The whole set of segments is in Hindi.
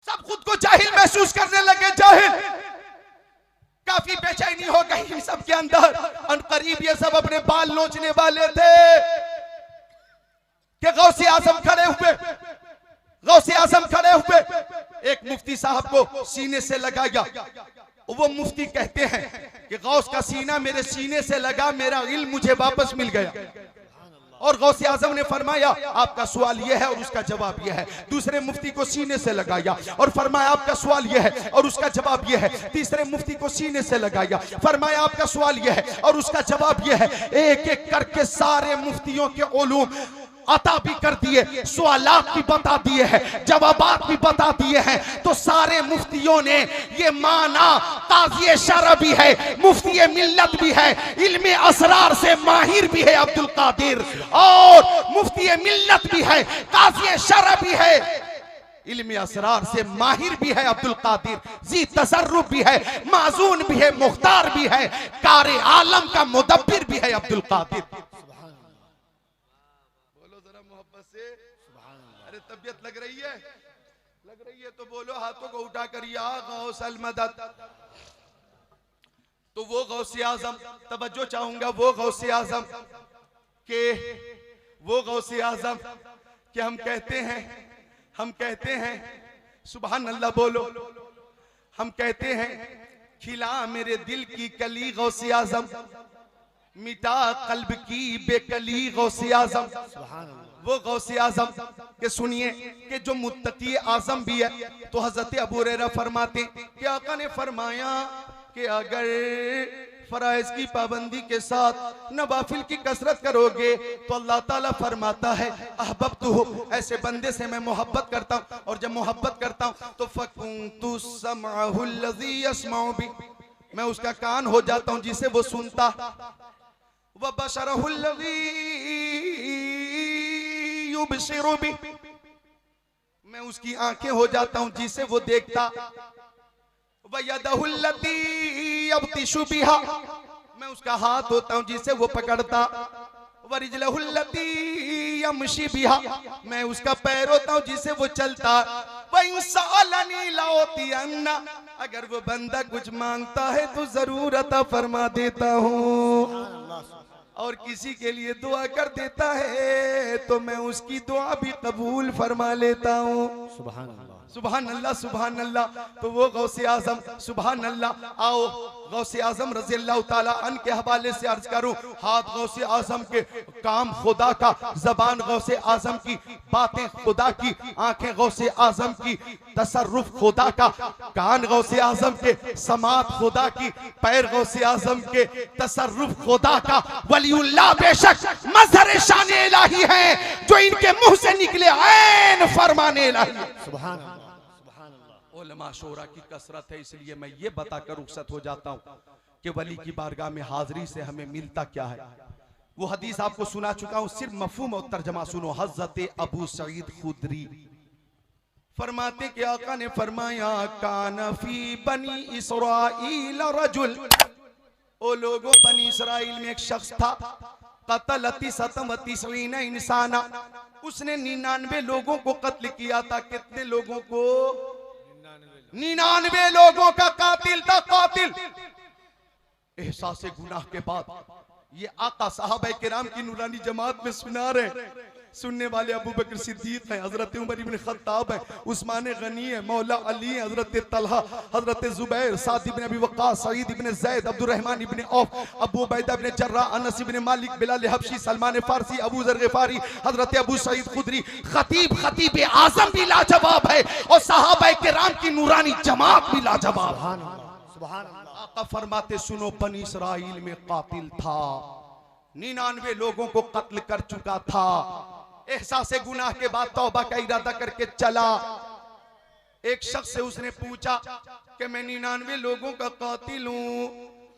सब खुद को जाहिल महसूस करने लगे। जाहिल, काफी बेचैनी हो गई इन सब के अंदर। अनकरीब ये सब अपने बाल नोचने वाले थे कि गौसे आजम खड़े हुए, गौसे आजम खड़े हुए, एक मुफ्ती साहब को सीने से लगाया। वो मुफ्ती कहते हैं कि गौस का सीना मेरे सीने से लगा, मेरा इल्म मुझे वापस मिल गया। और गौसे आजम ने फरमाया आपका सवाल यह है और उसका जवाब यह है। दूसरे मुफ्ती को सीने से लगाया और फरमाया आपका सवाल यह है और उसका जवाब यह है। तीसरे मुफ्ती को सीने से लगाया, फरमाया आपका सवाल यह है और उसका जवाब यह है। एक एक करके सारे मुफ्तियों के उलूम अता भी कर दिए, सवालात भी बता दिए हैं, जवाबात भी बता दिए हैं। तो सारे मुफ्तियों ने ये माना काज़ी शरअ भी है, मुफ्ती मिल्लत भी है, इल्मे असरार से माहिर भी है अब्दुल कादिर, और मुफ्ती मिल्लत भी है, काज़ी शरअ भी है, इल्मे असरार से माहिर भी है अब्दुल कादिर, जी तसर्रुफ भी है, माजून भी है, मुख्तार भी है, कार आलम का मुदब्बिर भी है अब्दुल कादिर। अरे तबीयत लग रही है, लग रही है तो बोलो, हाथों को उठा कर या गौसल मदद। तो वो गौसे आजम, तवज्जो चाहूंगा, वो गौसे आजम के, वो गौसे आजम कि हम कहते हैं सुभान अल्लाह बोलो, हम कहते हैं खिला मेरे दिल की कली गौसे आजम, मिटा कल्ब की बेकली गौसे आजम। वो गौसे आजम के सुनिए कि जो मुत्तकी आजम भी है। तो हजरत अबू हुरैरा फरमाते कि आका ने फरमाया कि अगर फराइज की पाबंदी के साथ नवाफिल की कसरत करोगे तो अल्लाह ताला फरमाता है अहबब्तुहु, ऐसे बंदे से मैं मोहब्बत करता हूँ। और जब मोहब्बत करता हूँ तो फकुन्तु समअहु लज़ी यस्मउ बि, मैं उसका कान हो जाता हूँ जिसे वो सुनता, व बशरहु लज़ी युबसिरु बि, मैं उसकी आंखें हो जाता हूं जिसे वो देखता, व यदहु लती यब्तिशु बिहा, मैं उसका हाथ होता हूं जिसे वो पकड़ता, व रिजलहु लती यमशी बिहा, मैं उसका पैर होता हूं जिसे वो चलता, व इन सअलनी लाउतियन्ना, अगर वो बंदा कुछ मांगता है तो जरूर अता फरमा देता हूं, और किसी के लिए दुआ कर देता है तो मैं उसकी दुआ भी कबूल फरमा लेता हूँ। सुभान अल्लाह, सुभान अल्लाह, सुभान अल्लाह। तो वो गौसे आजम, सुभान अल्लाह। आओ गौसे आजम रज़ी अल्लाह ताला अन के हवाले से अर्ज करूं, हाथ गौसे आजम के, काम खुदा का, जबान गौसे आजम की, बातें खुदा की, आंखें गौसे आजम की, तसर्रुफ खुदा का, कान गौसे आजम के, समात खुदा की, पैर गौसे आजम के, तसर्रुफ खुदा का। वलीउल्लाह बेशक मज़हर शान इलाही है, जो इनके मुंह से निकले ऐन फरमाने इलाही। सुभान अल्लाह, सुभान अल्लाह। उलमा शोरा की कसरत है, इसलिए मैं ये बताकर रुखसत हो जाता हूँ कि वली की बारगाह में हाजिरी से हमें मिलता क्या है। वो हदीस आपको सुना चुका हूँ, सिर्फ मफहूम और तर्जमा सुनो। हज़रत अबू सईद खुदरी फरमाते कि आका ने फरमाया कान फी बनी इसराइल रजुल, ओ लोगों बनी इसराइल में एक शख्स था, कतल तिसअ व तिसईन इंसाना, उसने 99 लोगों को कत्ल किया था। कितने लोगों को? 99 लोगों का कातिल था, कातिल। एहसास गुनाह के बाद ये आका साहबा किराम की नूरानी जमात में सुना रहे। सुनने वाले अबू बकर सिद्दीक हैं, हजरत उमर इब्न खत्ताब है, उस्मान गनी है, मौला अली है, हजरत तलहा, हजरत जुबैर, साद इब्न अबी वक्कास, सईद इब्न ज़ैद, अब्दुर रहमान इब्न औफ, अबू उबैदा इब्न जर्राह, अनस इब्न मालिक, बिलाल हबशी, सलमान फारसी, अबू ज़र ग़िफ़ारी, हजरत अबू सईद खुदरी। खतीब आज़म भी लाजवाब है और सहाबा किराम की नूरानी जमात भी लाजवाब। सुभान अल्लाह। आका फरमाते सुनो, बनी इसराइल में कातिल था, 99 लोगों को कत्ल कर चुका था। एहसास गुनाह के बाद तौबा का इरादा करके चला। एक शख्स से उसने पूछा कि मैं 99 लोगों का कातिल हूं,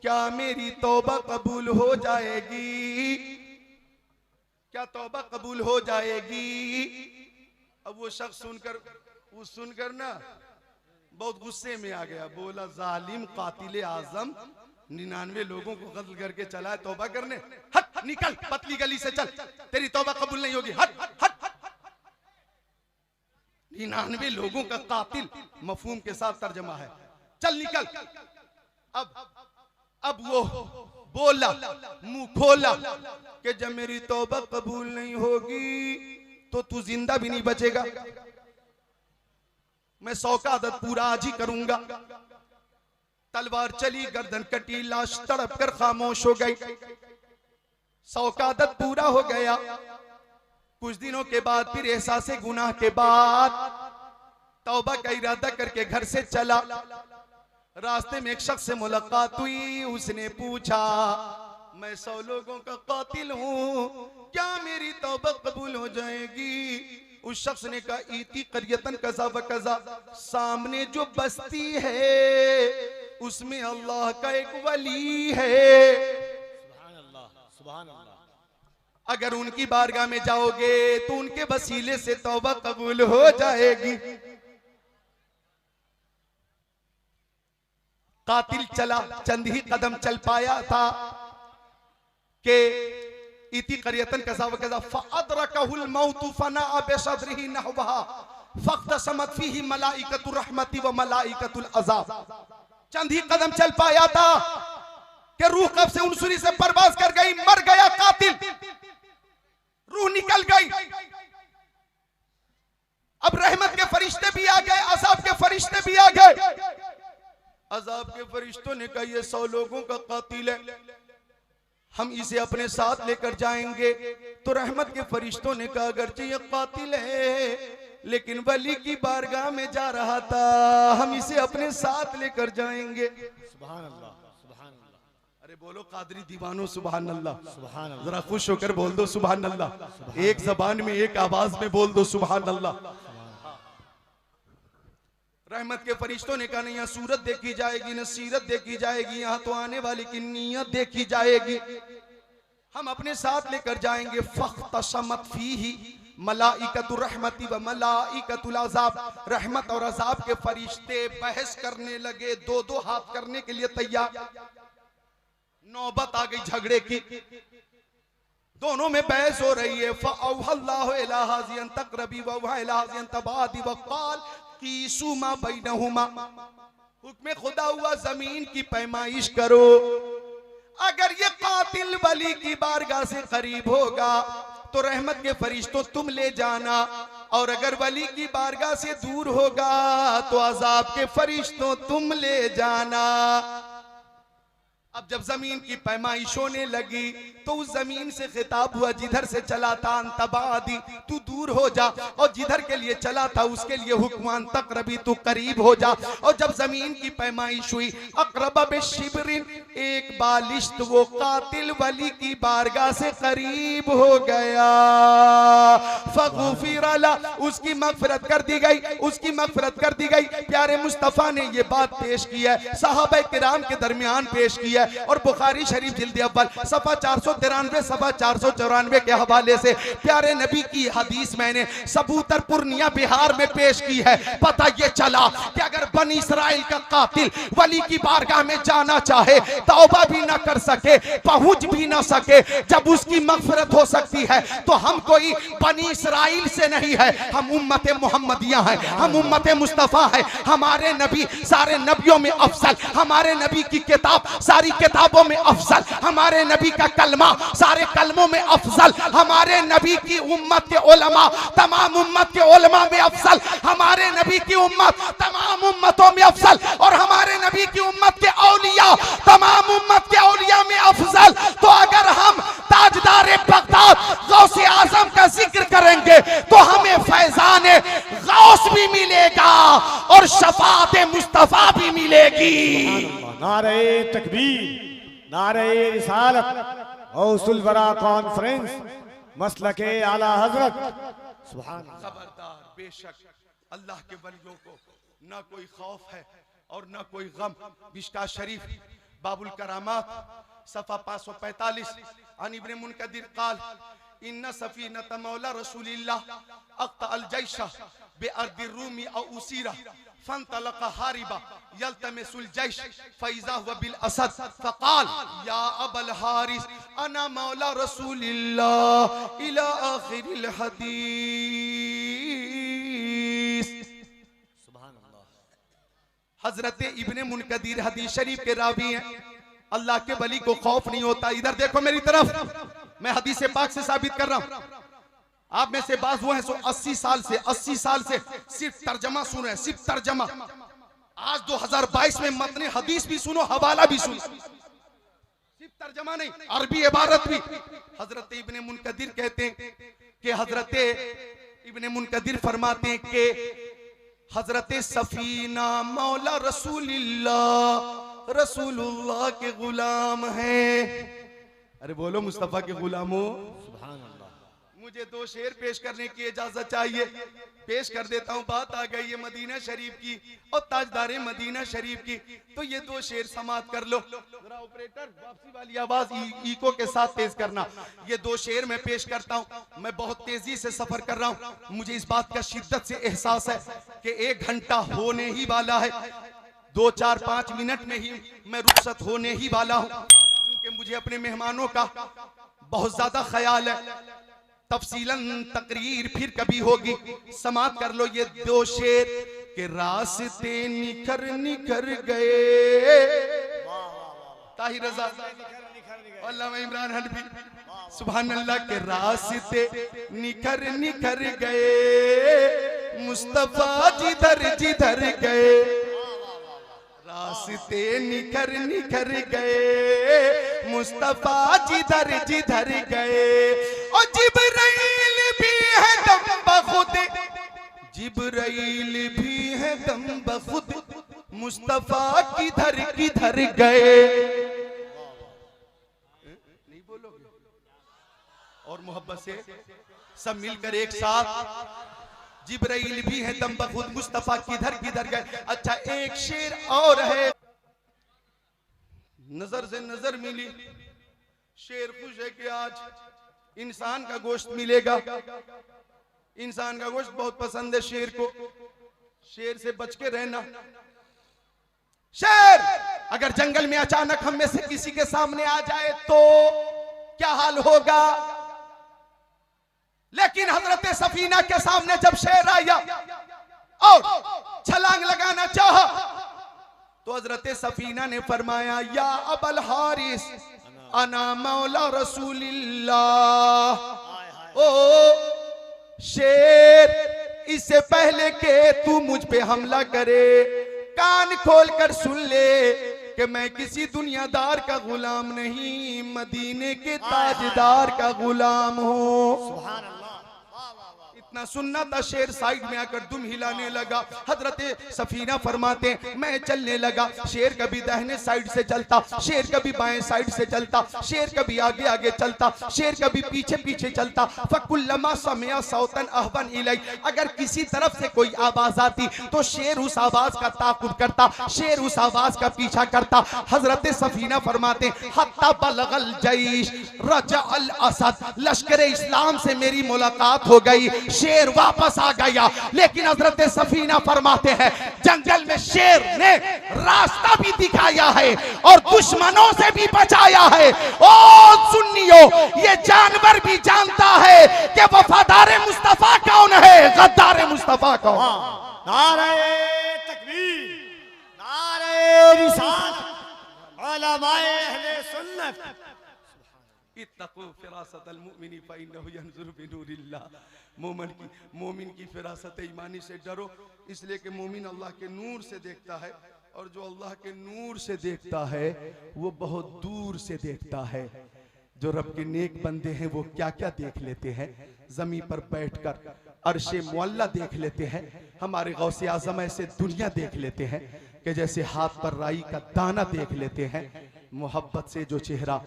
क्या मेरी तौबा कबूल हो जाएगी? क्या तौबा कबूल हो जाएगी? अब वो शख्स सुनकर ना बहुत गुस्से में आ गया, बोला जालिम कातिल आजम 99 लोगों को कत्ल करके चला है तौबा करने? हट निकल, पतली गली से चल, तेरी तौबा कबूल नहीं होगी, हट हट हट। 99 लोगों का कातिल मफहूम के साथ तर्जमा है। चल निकल। अब वो बोला, मुंह खोला कि जब मेरी तौबा कबूल नहीं होगी तो तू जिंदा भी नहीं बचेगा, मैं 100 का आदत पूरा आज ही करूंगा। तलवार चली, गर्दन कटी, लाश तड़प कर खामोश हो गई। 100 का आदत पूरा हो गया। कुछ दिनों के बाद फिर एहसास गुनाह के बाद तौबा का इरादा करके घर से चला। रास्ते में एक शख्स से मुलाकात हुई। उसने पूछा, मैं 100 लोगों का कातिल हूं, क्या मेरी तौबा कबूल हो जाएगी? उस शख्स ने कहा, इती करियतन कज़ा व कज़ा, सामने जो बस्ती है उसमें अल्लाह का एक वली है, सुभान अल्लाह, सुभान अल्लाह। अगर उनकी बारगाह में जाओगे तो उनके वसीले से तौबा कबूल हो जाएगी। कातिल चला, चंद ही कदम चल पाया था कि इती करियतन कज़ा व कज़ा फअदरकहुल मौत फनाअ बिसदरिही नहवहा फख्तसमत फीही मलाइकतुर रहमति व मलाइकतुल अज़ाब। चंद ही कदम चल पाया था कि रूह कब से उनसुरी से परवाज कर गई, मर गया कातिल, रूह निकल गई। अब रहमत के फरिश्ते भी आ गए, अज़ाब के फरिश्ते भी आ गए। अज़ाब के फरिश्तों ने कहा, ये 100 लोगों का कातिल है, हम इसे अपने साथ लेकर जाएंगे। तो रहमत के फरिश्तों ने कहा, अगरचे ये कातिल है लेकिन वली की बारगाह में जा रहा था, हम इसे अपने साथ लेकर जाएंगे। सुभान अल्लाह, सुभान अल्लाह। अरे बोलो कादरी दीवानो सुभान अल्लाह, सुभान अल्लाह। जरा खुश होकर बोल दो सुभान अल्लाह, एक जबान में एक आवाज में बोल दो सुभान अल्लाह। रहमत के फरिश्तों ने कहा, नहीं यहाँ सूरत देखी जाएगी, न सीरत देखी जाएगी, यहाँ तो आने वाले की नीयत देखी जाएगी, हम अपने साथ लेकर जाएंगे। फख्तसमत फीही मलाइकतुर रहमति व मलाइकतुल अज़ाब। रहमत और अज़ाब के फरिश्ते बहस करने लगे, 2-2 हाथ करने के लिए तैयार। नौबत आ गई झगड़े की, दोनों में बहस हो रही है। फ़अवहल्लाहु इला हाज़ियन तक़रबी व हाज़ियन तबादी व क़ाल कीसुमा बैनहुमा। हुक्म खुदा हुआ, जमीन की पैमाइश करो, अगर ये कातिल वली की बारगाह से करीब होगा तो रहमत के फरिश्तों तुम ले जाना, और अगर वली की बारगाह से दूर होगा तो अज़ाब के फरिश्तों तुम ले जाना। अब जब जमीन की पैमाइश होने लगी तो उस जमीन से खिताब हुआ जिधर से चला था, अंतबादी तू दूर हो जा, और जिधर के लिए चला था उसके लिए हुक्मान तक़रबी तू करीब हो जा। और जब जमीन की पैमाइश हुई, अक़रब बिशिब्रिन, एक बालिश्त वो कातिल वली की बारगाह से करीब हो गया। फ़ग़ुफ़िर लह, उसकी मग़फ़िरत कर दी गई, उसकी मग़फ़िरत कर दी गई। प्यारे मुस्तफ़ा ने ये बात पेश की है, सहाबा किराम के दरमियान पेश की है, और बुखारी शरीफ जिल्द अव्वल सफ़ा 493 सफ़ा 494 के हवाले से प्यारे नबी की हदीस मैंने सबूतर पूर्णिया बिहार में पेश की है। पता ये चला कि अगर बनी इसराइल का कातिल वली की बारगाह में जाना चाहे, तौबा भी ना कर सके, पहुंच भी ना सके, जब उसकी मग़फ़िरत हो सकती है तो हम कोई बनी इसराइल से नहीं है, हम उम्मत मोहम्मदिया हैं, हम उम्मत मुस्तफ़ा है। हमारे नबी सारे नबियों में अफजल, हमारे नबी की किताब सारी किताबों में अफजल, हमारे नबी का कलमा सारे कलमों में अफजल, हमारे नबी की उम्मत के उलमा तमाम उम्मत के उलमा में अफजल, हमारे नबी की उम्मत तमाम उम्मतों में अफजल, और हमारे नबी की उम्मत के औलिया तमाम उम्मत के औलिया में अफजल। तो अगर हम ताजदार बगदाद गौसे आजम का जिक्र करेंगे तो हमें फैजान गौस भी मिलेगा और शफाअत मुस्तफा भी मिलेगी। नारे तकबीर, नारे रिसालत, गौसुल वरा कॉन्फ्रेंस, मसलके आला हजरत। सुभान अल्लाह। खबरदार, बेशक अल्लाह के वलियों को ना कोई खौफ है और ना कोई गम। मिशका शरीफ बाबुल करामात सफ़ा 545 अन इब्न मुनकदिर क़ाल इन्ना सफ़ीनत मौला रसूलिल्लाह अक़्ता अल जैशा बिअर्दि रूमी औ उसीरा फंतलक़ हारिबा यल्तमिसुल जैश फ़इज़ा हुवा बिल असद फ़क़ाल या अबल हारिस अना मौला रसूलिल्लाह इला आखिरिल हदीस। हजरत इब्ने मुनकदीर हदीस शरीफ के रावी हैं। अल्लाह के वली को खौफ नहीं होता। इधर देखो मेरी तरफ, मैं हदीस पाक से साबित कर रहा हूं। आप में से बाज वो हैं सो 80 साल से सिर्फ तर्जमा सुन रहे हैं, सिर्फ तर्जमा। आज 2022 में मतने हदीस भी सुनो, हवाला भी सुनो, सिर्फ तर्जमा नहीं, अरबी इबारत भी। हजरत इब्ने मुनकदीर कहते हैं कि हजरत इब्ने मुनकदीर फरमाते हैं कि हजरत सफीना मौला रसूलुल्लाह के गुलाम हैं। अरे बोलो मुस्तफा के गुलामों, मुझे 2 शेर पेश करने की इजाजत चाहिए, पेश कर देता हूं। बात आ गई है मदीना शरीफ की और ताजदारे मदीना शरीफ की, तो ये 2 शेर समाप्त कर लो। जरा ऑपरेटर वापसी वाली आवाज इको के साथ तेज करना। ये 2 शेर मैं पेश करता हूं। मैं बहुत तेजी से सफर कर रहा हूं, मुझे इस बात का शिद्दत से एहसास है कि 1 घंटा होने ही वाला है। 2, 4, 5 मिनट में ही मैं रुखसत होने ही वाला हूं, क्योंकि मुझे अपने मेहमानों का बहुत ज्यादा ख्याल है। तफसीलन तकरीर फिर कभी होगी। समाप्त कर लो ये 2 शेर के रास्ते निखर निखर गए। ताहिर रज़ा अल्लामा इमरान हनफी सुभान अल्लाह के रास्ते निखर निखर गए, मुस्तफा जिधर जिधर गए, रास्ते निखर निखर गए, मुस्तफा जिधर जिधर गए। और जिब्राइल भी है दम बखुद, जिब्राइल भी है दम बखुद, मुस्तफा किधर किधर गए। नहीं बोलोगे? और मोहब्बत से सब मिलकर एक साथ, जिब्राइल भी है दम बखुद, मुस्तफा किधर किधर गए। अच्छा एक शेर और है, नजर से नजर मिली, शेर खुश है कि आज इंसान का गोश्त मिलेगा। इंसान का गोश्त बहुत पसंद है शेर को, शेर से बच के रहना। शेर अगर जंगल में अचानक हम में से किसी के सामने आ जाए तो क्या हाल होगा, लेकिन हजरत सफीना के सामने जब शेर आया और छलांग लगाना चाहा तो हजरत सफीना ने फरमाया, या अबल हारिस अना मौला रसूलिल्लाह। ओ शेर, इससे पहले के तू मुझ पे हमला करे, कान खोल कर सुन ले कि मैं किसी दुनियादार का गुलाम नहीं, मदीने के ताजदार का गुलाम हूँ। इतना सुनना था, शेर साइड में आकर दुम हिलाने लगा। हजरत सफीना फरमाते मैं चलने लगा, शेर कभी दाहिने साइड से चलता, शेर कभी बाएं साइड से चलता, शेर कभी आगे आगे चलता, शेर कभी पीछे पीछे चलता। फकुल्लमा समिया सौतन अहवन इलै, अगर किसी तरफ से कोई आवाज आती तो शेर उस आवाज का ताकुब करता, शेर उस आवाज का पीछा करता। हजरत सफीना फरमाते हत्ता बलगल जैश रजअल असद, लश्कर इस्लाम से मेरी मुलाकात हो गई, शेर वापस आ गया। लेकिन हजरत सफीना फरमाते हैं जंगल में शेर ने रास्ता भी दिखाया है और दुश्मनों से भी बचाया है। ओ सुन्नियों, ये जानवर भी जानता है कि वफादार मुस्तफा कौन है, गद्दार मुस्तफा कौन। नारे तकबीर, नारे रिसालत, उलमाए अहले सुन्नत। इत्तक़ू फ़िरासतल मुमिनी फ़इन्नहु यंज़ुरु बिनूरिल्लाह। मोमिन की फिरासत ईमानी से डरो, इसलिए कि मोमिन अल्लाह के नूर से देखता है, और जो अल्लाह के नूर से देखता है वो बहुत दूर से देखता है। जो रब के नेक बंदे हैं वो क्या क्या देख लेते हैं, ज़मीन पर बैठकर अर्शे मुअल्ला देख लेते हैं। हमारे गौसे आज़म ऐसे दुनिया देख लेते हैं कि जैसे हाथ पर राई का दाना देख लेते हैं। मोहब्बत से जो चेहरा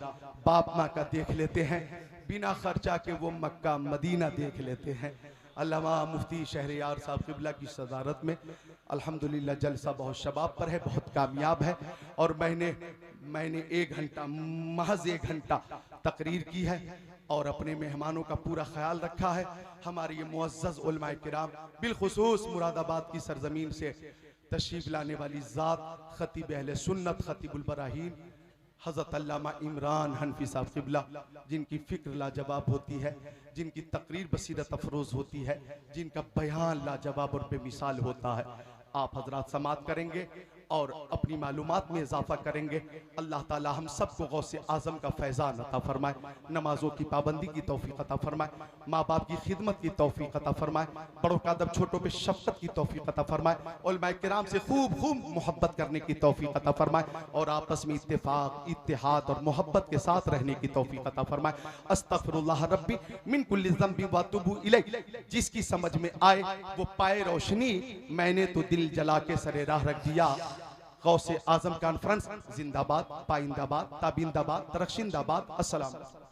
बाप माँ का देख लेते हैं, बिना खर्चा के वो मक्का मदीना देख लेते हैं। अल्लामा मुफ्ती शहरयार साहब क़िबला की सदारत में अल्हम्दुलिल्लाह जलसा बहुत शबाब पर है, बहुत कामयाब है। और मैंने 1 घंटा, महज 1 घंटा तकरीर की है और अपने मेहमानों का पूरा ख्याल रखा है। हमारे ये मुअज़्ज़ज़ उलमाए किराम, बिलखुसूस मुरादाबाद की सरजमीन से तशरीफ लाने वाली ज़ात खतीब अहले सुन्नत खतीबुल बराहीन हज़रत अल्लामा इमरान हनफी साहब क़िबला, जिनकी फ़िक्र लाजवाब होती है, जिनकी तकरीर बसीरत अफरोज़ होती है, जिनका बयान लाजवाब और बेमिसाल होता है। आप हजरात समात करेंगे और अपनी मालूमात में इजाफा करेंगे। अल्लाह ताला हम सबको गौसे आजम का फैज़ान अता फरमाए, नमाजों की पाबंदी की तौफीक अता फरमाए, माँ बाप की खिदमत की तौफीक अता फरमाए, बड़ों का अदब छोटों पे शफ़क़त की तौफीक अता फरमाए, उलमाए किराम से खूब खूब मोहब्बत करने की तौफीक अता फरमाए और आपस में इत्तेफाक, इत्तेहाद और मोहब्बत के साथ रहने की तौफीक अता फरमाए। अस्तग़फिरुल्लाह रब्बी मिन कुल्लि ज़ंबि व अतूबु इलैह। जिसकी समझ में आए वो पाए रोशनी, मैंने तो दिल जला के सरे राह रख दिया। गौसे आजम कॉन्फ्रेंस जिंदाबाद, पाइंदाबाद, ताबिंदाबाद, तरक्शिंदाबाद। अस्सलाम।